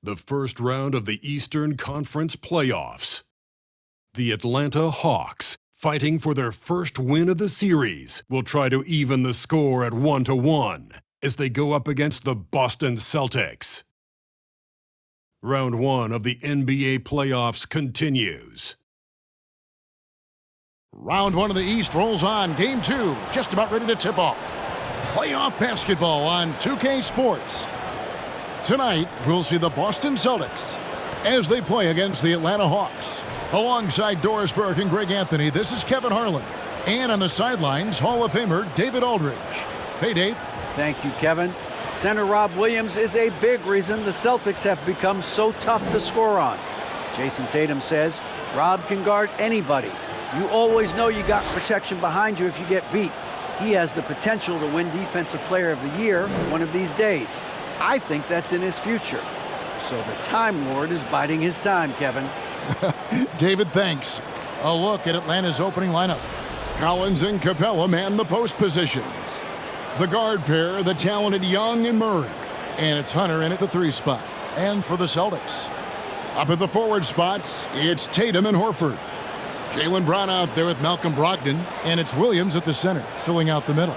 The first round of the Eastern Conference playoffs. The Atlanta Hawks, fighting for their first win of the series, will try to even the score at 1-1 as they go up against the Boston Celtics. Round 1 of the NBA playoffs continues. Round 1 of the East rolls on. Game 2, just about ready to tip off. Playoff basketball on 2K Sports. Tonight, we'll see the Boston Celtics as they play against the Atlanta Hawks. Alongside Doris Burke and Greg Anthony, this is Kevin Harlan. And on the sidelines, Hall of Famer David Aldridge. Hey, Dave. Thank you, Kevin. Center Rob Williams is a big reason the Celtics have become so tough to score on. Jason Tatum says, Rob can guard anybody. You always know you got protection behind you if you get beat. He has the potential to win Defensive Player of the Year one of these days. I think that's in his future. So the Time Lord is biding his time, Kevin. David, thanks. A look at Atlanta's opening lineup. Collins and Capella man the post positions. The guard pair, the talented Young and Murray. And it's Hunter in at the 3 spot. And for the Celtics, up at the forward spots, it's Tatum and Horford. Jaylen Brown out there with Malcolm Brogdon. And it's Williams at the center, filling out the middle.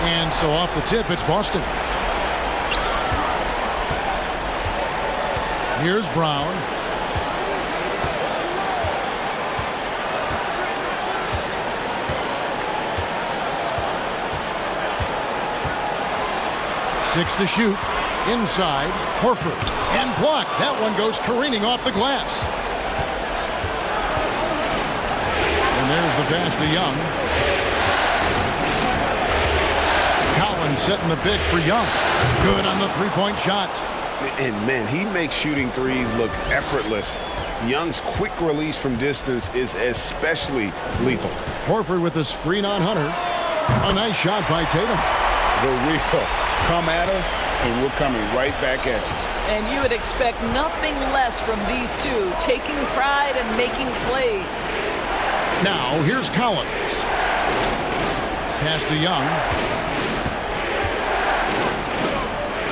And so off the tip, it's Boston. Here's Brown. Six to shoot. Inside, Horford. And blocked. That one goes careening off the glass. And there's the pass to Young. Collins setting the pick for Young. Good on the three-point shot. And, man, he makes shooting threes look effortless. Young's quick release from distance is especially lethal. Horford with a screen on Hunter. A nice shot by Tatum. The real come at us, and we're coming right back at you. And you would expect nothing less from these two, taking pride and making plays. Now, here's Collins. Pass to Young.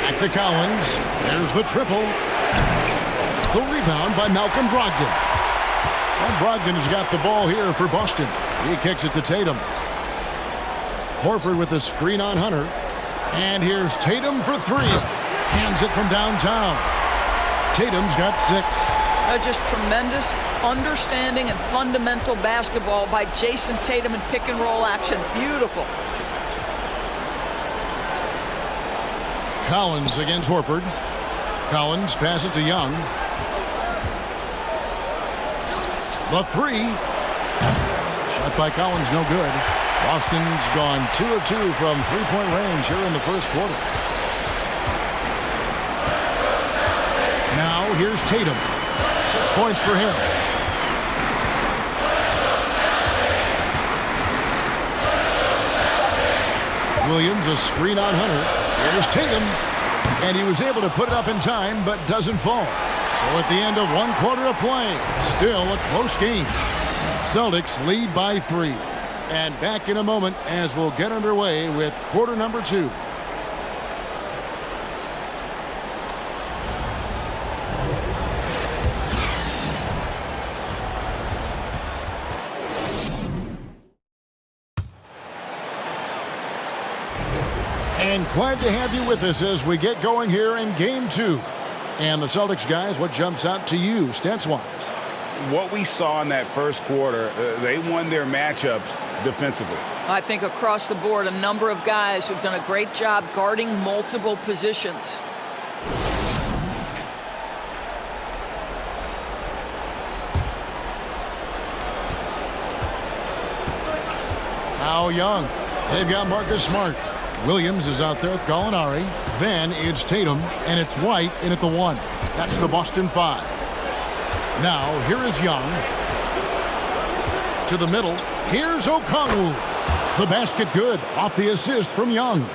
Back to Collins. There's the triple. The rebound by Malcolm Brogdon. And Brogdon has got the ball here for Boston. He kicks it to Tatum. Horford with the screen on Hunter. And here's Tatum for 3. Hands it from downtown. Tatum's got 6. Just tremendous understanding and fundamental basketball by Jason Tatum in pick-and-roll action. Beautiful. Collins against Horford. Collins passes to Young. The 3. Shot by Collins, no good. Boston's gone 2 of 2 from three-point range here in the first quarter. Now here's Tatum. 6 points for him. Williams a screen on Hunter. Here's Tatum, and he was able to put it up in time, but doesn't fall. So at the end of 1 quarter of play, still a close game. Celtics lead by 3. And back in a moment as we'll get underway with quarter number 2. And glad to have you with us as we get going here in game 2. And the Celtics guys, what jumps out to you, stats-wise? What we saw in that first quarter, they won their matchups defensively. I think across the board, a number of guys who've done a great job guarding multiple positions. Now Young. They've got Marcus Smart. Williams is out there with Gallinari. Then it's Tatum, and it's White in at the 1. That's the Boston 5. Now, here is Young. To the middle. Here's Okongwu. The basket good. Off the assist from Young.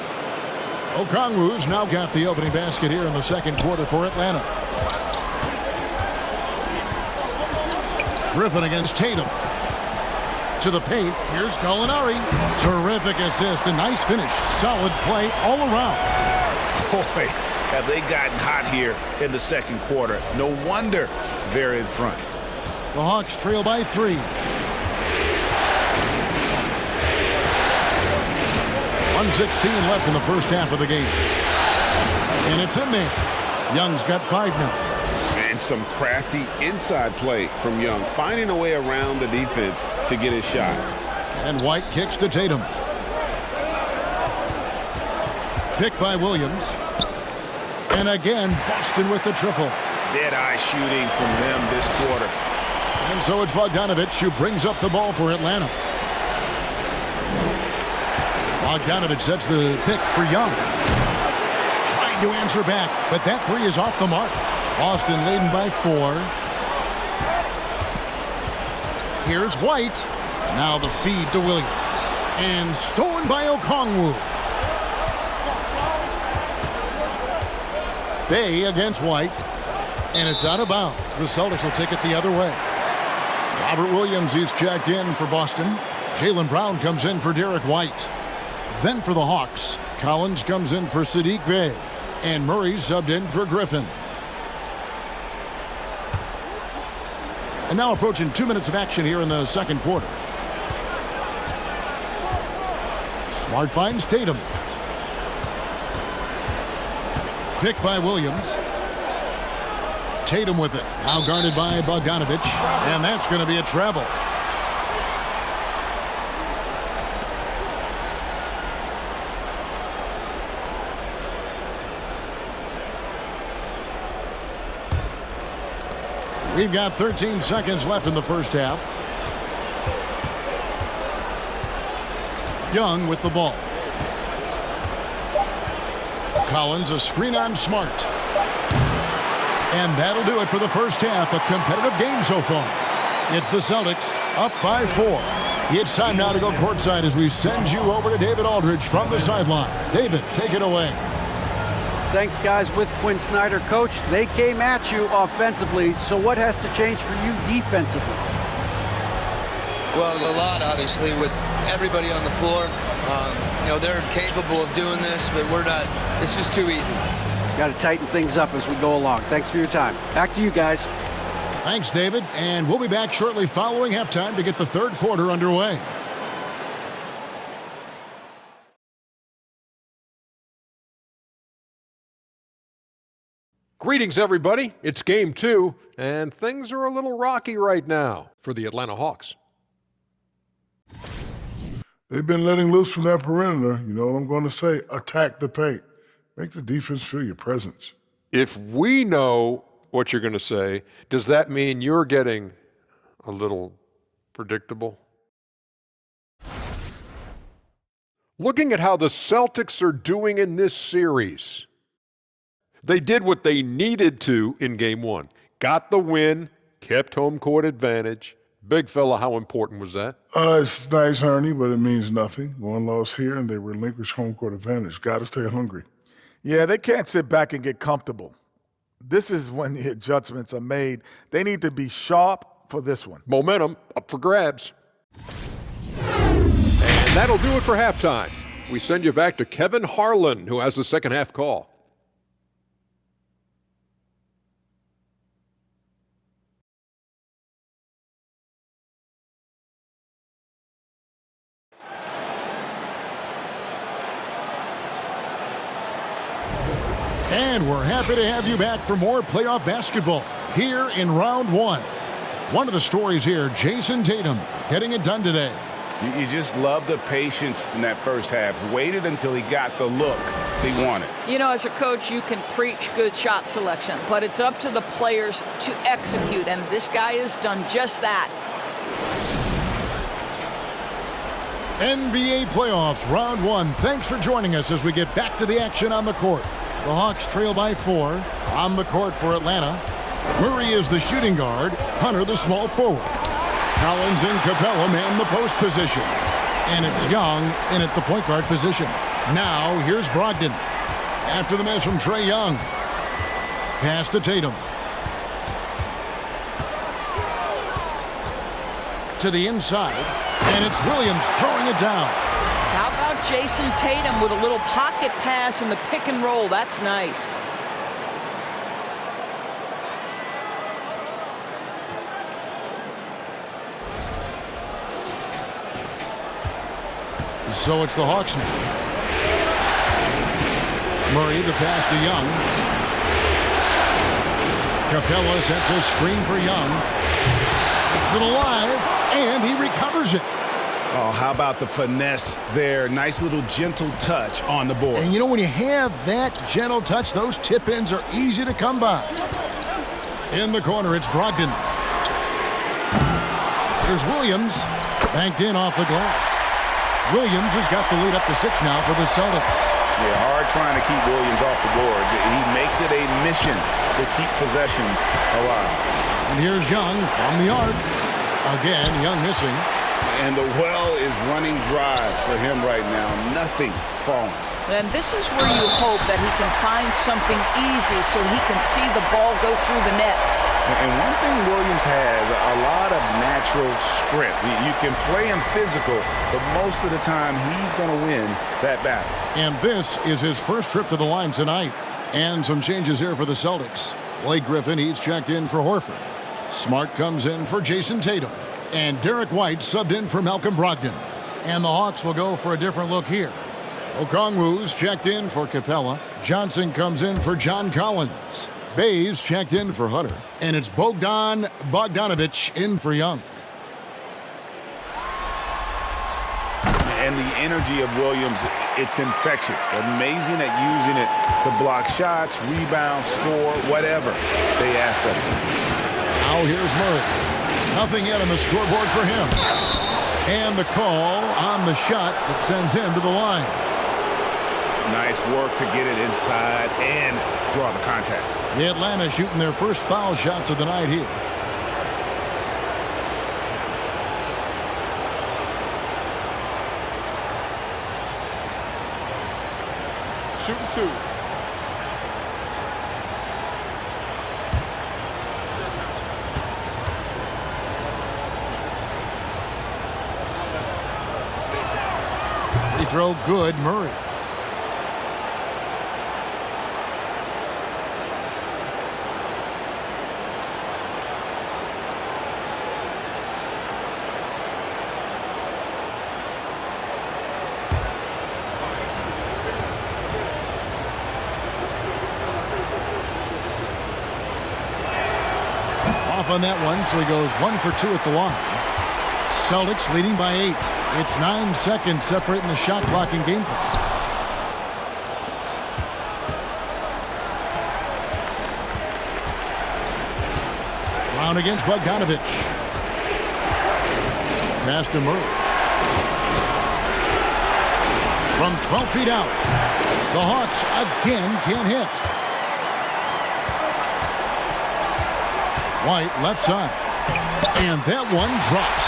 Okongwu's now got the opening basket here in the second quarter for Atlanta. Griffin against Tatum. To the paint, here's Gallinari. Terrific assist, a nice finish. Solid play all around. Boy, have they gotten hot here in the second quarter. No wonder they're in front. The Hawks trail by 3. 1:16 left in the first half of the game. And it's in there. Young's got 5 now. And some crafty inside play from Young, finding a way around the defense to get his shot. And White kicks to Tatum. Picked by Williams. And again, Boston with the triple. Dead-eye shooting from them this quarter. And so it's Bogdanovich who brings up the ball for Atlanta. Bogdanovich sets the pick for Young. Trying to answer back, but that 3 is off the mark. Boston leading by 4. Here's White. Now the feed to Williams. And stolen by Okongwu. Bay against White. And it's out of bounds. The Celtics will take it the other way. Robert Williams is checked in for Boston. Jaylen Brown comes in for Derek White. Then for the Hawks, Collins comes in for Saddiq Bey. And Murray subbed in for Griffin. And now approaching 2 minutes of action here in the second quarter. Smart finds Tatum. Picked by Williams. Tatum with it. Now guarded by Bogdanovich. And that's going to be a travel. We've got 13 seconds left in the first half. Young with the ball. Collins, a screen on Smart. And that'll do it for the first half. A competitive game so far. It's the Celtics up by 4. It's time now to go courtside as we send you over to David Aldridge from the sideline. David, take it away. Thanks, guys. With Quinn Snyder, coach, they came at you offensively. So what has to change for you defensively? Well, a lot, obviously, with everybody on the floor. They're capable of doing this, but we're not. It's just too easy. Got to tighten things up as we go along. Thanks for your time. Back to you guys. Thanks, David. And we'll be back shortly following halftime to get the third quarter underway. Greetings, everybody. It's Game 2, and things are a little rocky right now for the Atlanta Hawks. They've been letting loose from that perimeter. You know what I'm going to say? Attack the paint. Make the defense feel your presence. If we know what you're going to say, does that mean you're getting a little predictable? Looking at how the Celtics are doing in this series, they did what they needed to in Game 1. Got the win, kept home court advantage. Big fella, how important was that? It's nice, Ernie, but it means nothing. One loss here, and they relinquish home court advantage. Got to stay hungry. Yeah, they can't sit back and get comfortable. This is when the adjustments are made. They need to be sharp for this one. Momentum up for grabs. And that'll do it for halftime. We send you back to Kevin Harlan, who has the second half call. And we're happy to have you back for more playoff basketball here in round 1. One of the stories here, Jason Tatum getting it done today. You just love the patience in that first half. Waited until he got the look he wanted. You know, as a coach, you can preach good shot selection, but it's up to the players to execute, and this guy has done just that. NBA playoffs, round 1. Thanks for joining us as we get back to the action on the court. The Hawks trail by 4. On the court for Atlanta, Murray is the shooting guard, Hunter the small forward. Collins and Capella man the post positions. And it's Young in at the point guard position. Now here's Brogdon. After the miss from Trae Young. Pass to Tatum. To the inside. And it's Williams throwing it down. How about Jason Tatum with a little pocket pass in the pick and roll? That's nice. So it's the Hawks now. Murray, the pass to Young. Capella sets a screen for Young. Keeps it alive, and he recovers it. Oh, how about the finesse there? Nice little gentle touch on the board. And you know, when you have that gentle touch, those tip-ins are easy to come by. In the corner, it's Brogdon. There's Williams, banked in off the glass. Williams has got the lead up to 6 now for the Celtics. Yeah, hard trying to keep Williams off the boards. He makes it a mission to keep possessions alive. And here's Young from the arc. Again, Young missing. And the well is running dry for him right now. Nothing falling. And this is where you hope that he can find something easy so he can see the ball go through the net. And one thing Williams has, a lot of natural strength. You can play him physical, but most of the time he's going to win that battle. And this is his first trip to the line tonight. And some changes here for the Celtics. Blake Griffin, he's checked in for Horford. Smart comes in for Jason Tatum. And Derek White subbed in for Malcolm Brogdon. And the Hawks will go for a different look here. Okongwu's checked in for Capella. Johnson comes in for John Collins. Bays checked in for Hunter. And it's Bogdanovich in for Young. And the energy of Williams, it's infectious. Amazing at using it to block shots, rebound, score, whatever they ask of him. Now here's Murray. Nothing yet on the scoreboard for him. And the call on the shot that sends him to the line. Nice work to get it inside and draw the contact. The Atlanta shooting their first foul shots of the night here. Shooting 2. Free throw good, Murray. Off on that one, so he goes 1 for 2 at the line. Celtics leading by 8. It's 9 seconds separating the shot clock and game clock. Brown against Bogdanovich. Pass to Murray. From 12 feet out, the Hawks again can't hit. White left side. And that one drops.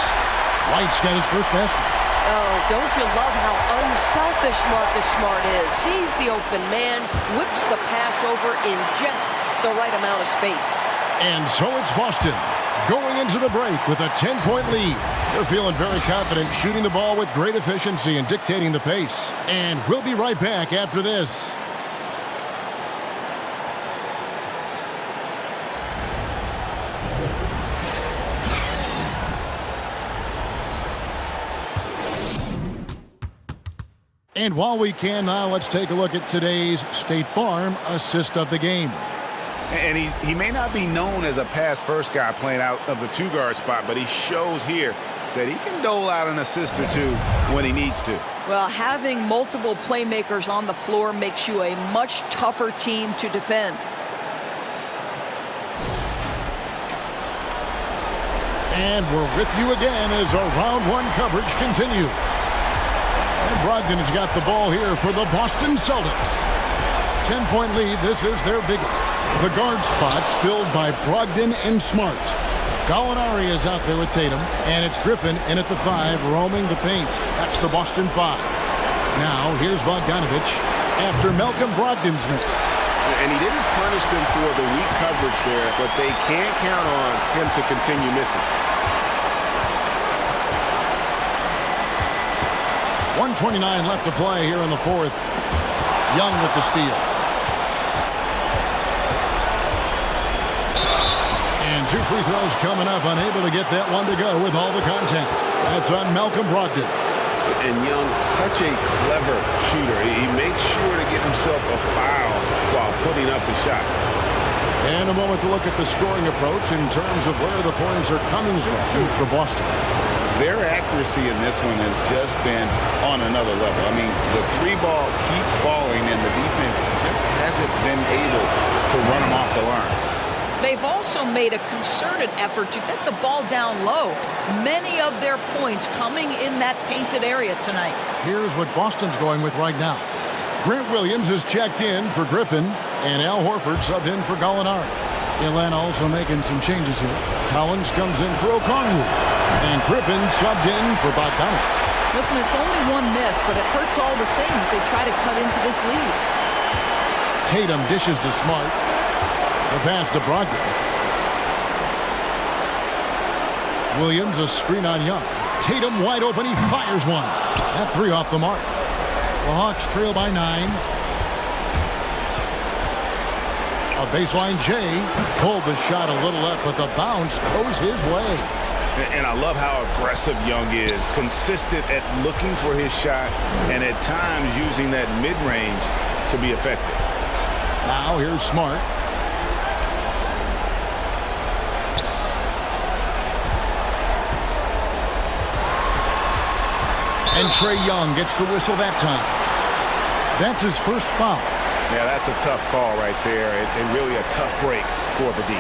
White's got his first basket. Oh, don't you love how unselfish Marcus Smart is? Sees the open man, whips the pass over in just the right amount of space. And so it's Boston going into the break with a 10-point lead. They're feeling very confident, shooting the ball with great efficiency and dictating the pace. And we'll be right back after this. And while we can now, let's take a look at today's State Farm assist of the game. And he may not be known as a pass-first guy playing out of the 2-guard spot, but he shows here that he can dole out an assist or two when he needs to. Well, having multiple playmakers on the floor makes you a much tougher team to defend. And we're with you again as our round 1 coverage continues. And Brogdon has got the ball here for the Boston Celtics. 10-point lead. This is their biggest. The guard spots filled by Brogdon and Smart. Gallinari is out there with Tatum, and it's Griffin in at the 5, roaming the paint. That's the Boston 5. Now here's Bogdanovich after Malcolm Brogdon's miss. And he didn't punish them for the weak coverage there, but they can't count on him to continue missing. 1:29 left to play here in the fourth. Young with the steal. And 2 free throws coming up, unable to get that one to go with all the contact. That's on Malcolm Brogdon. And Young, such a clever shooter. He makes sure to get himself a foul while putting up the shot. And a moment to look at the scoring approach in terms of where the points are coming from for Boston. Their accuracy in this one has just been on another level. I mean, the 3-ball keeps falling, and the defense just hasn't been able to run them off the line. They've also made a concerted effort to get the ball down low. Many of their points coming in that painted area tonight. Here's what Boston's going with right now. Grant Williams is checked in for Griffin, and Al Horford subbed in for Gallinari. Atlanta also making some changes here. Collins comes in for Okongwu, and Griffin subbed in for Bogdanovich. Listen, it's only one miss, but it hurts all the same as they try to cut into this lead. Tatum dishes to Smart. The pass to Brogdon. Williams a screen on Young. Tatum wide open. He fires one. That 3 off the mark. The Hawks trail by 9. A baseline J pulled the shot a little up, but the bounce goes his way. And I love how aggressive Young is. Consistent at looking for his shot and at times using that mid-range to be effective. Now here's Smart. And Trae Young gets the whistle that time. That's his first foul. Yeah, that's a tough call right there, and really a tough break for the D.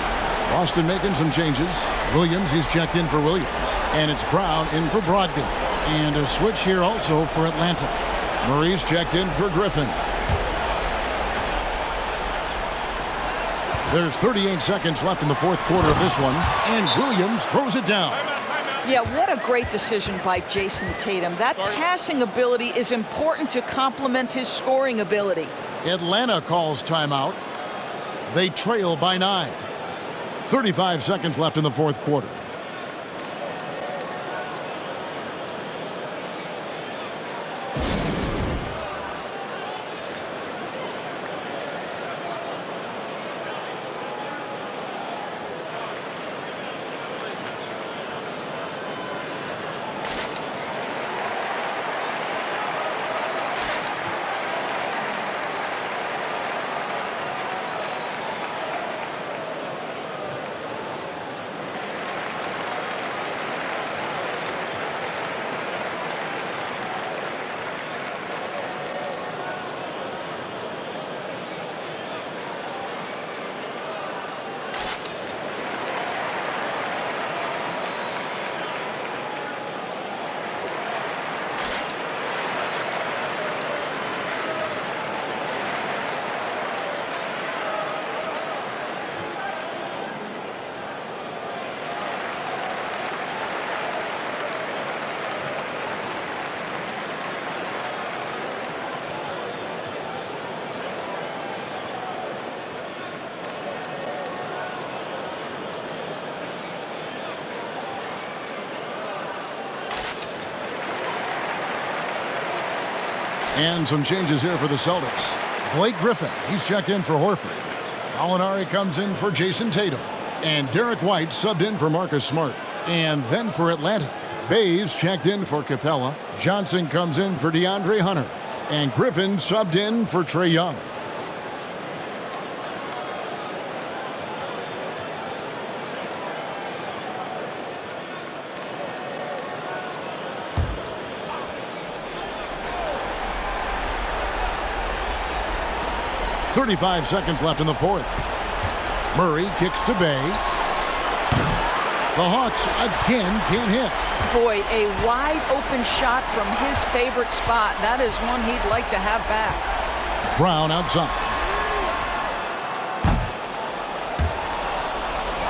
Boston making some changes. Williams, he's checked in for Williams. And it's Brown in for Brogdon. And a switch here also for Atlanta. Murray's checked in for Griffin. There's 38 seconds left in the fourth quarter of this one. And Williams throws it down. Yeah, what a great decision by Jason Tatum. That passing ability is important to complement his scoring ability. Atlanta calls timeout. They trail by 9. 35 seconds left in the fourth quarter. And some changes here for the Celtics. Blake Griffin, he's checked in for Horford. Gallinari comes in for Jason Tatum. And Derek White subbed in for Marcus Smart. And then for Atlanta, Bays checked in for Capella. Johnson comes in for DeAndre Hunter. And Griffin subbed in for Trae Young. .35 seconds left in the fourth. Murray kicks to Bay. The Hawks again can't hit. Boy, a wide open shot from his favorite spot. That is one he'd like to have back. Brown outside.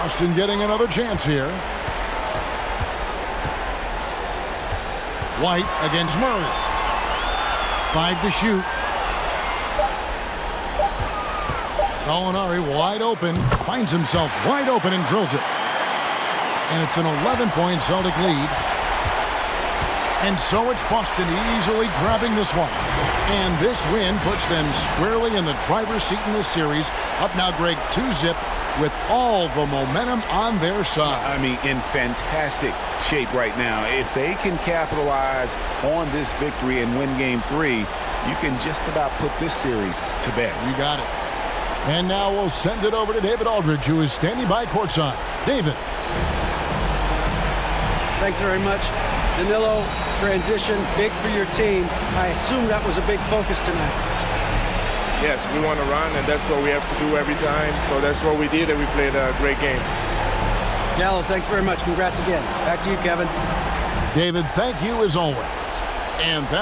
Boston getting another chance here. White against Murray. 5 to shoot. Gallinari wide open, finds himself wide open and drills it. And it's an 11-point Celtic lead. And so it's Boston easily grabbing this one. And this win puts them squarely in the driver's seat in this series. Up now, Greg, 2-zip with all the momentum on their side. I mean, in fantastic shape right now. If they can capitalize on this victory and win Game 3, you can just about put this series to bed. You got it. And now we'll send it over to David Aldridge, who is standing by courtside. David. Thanks very much. Danilo, transition, big for your team. I assume that was a big focus tonight. Yes, we want to run, and that's what we have to do every time. So that's what we did, and we played a great game. Gallo, thanks very much. Congrats again. Back to you, Kevin. David, thank you as always. And that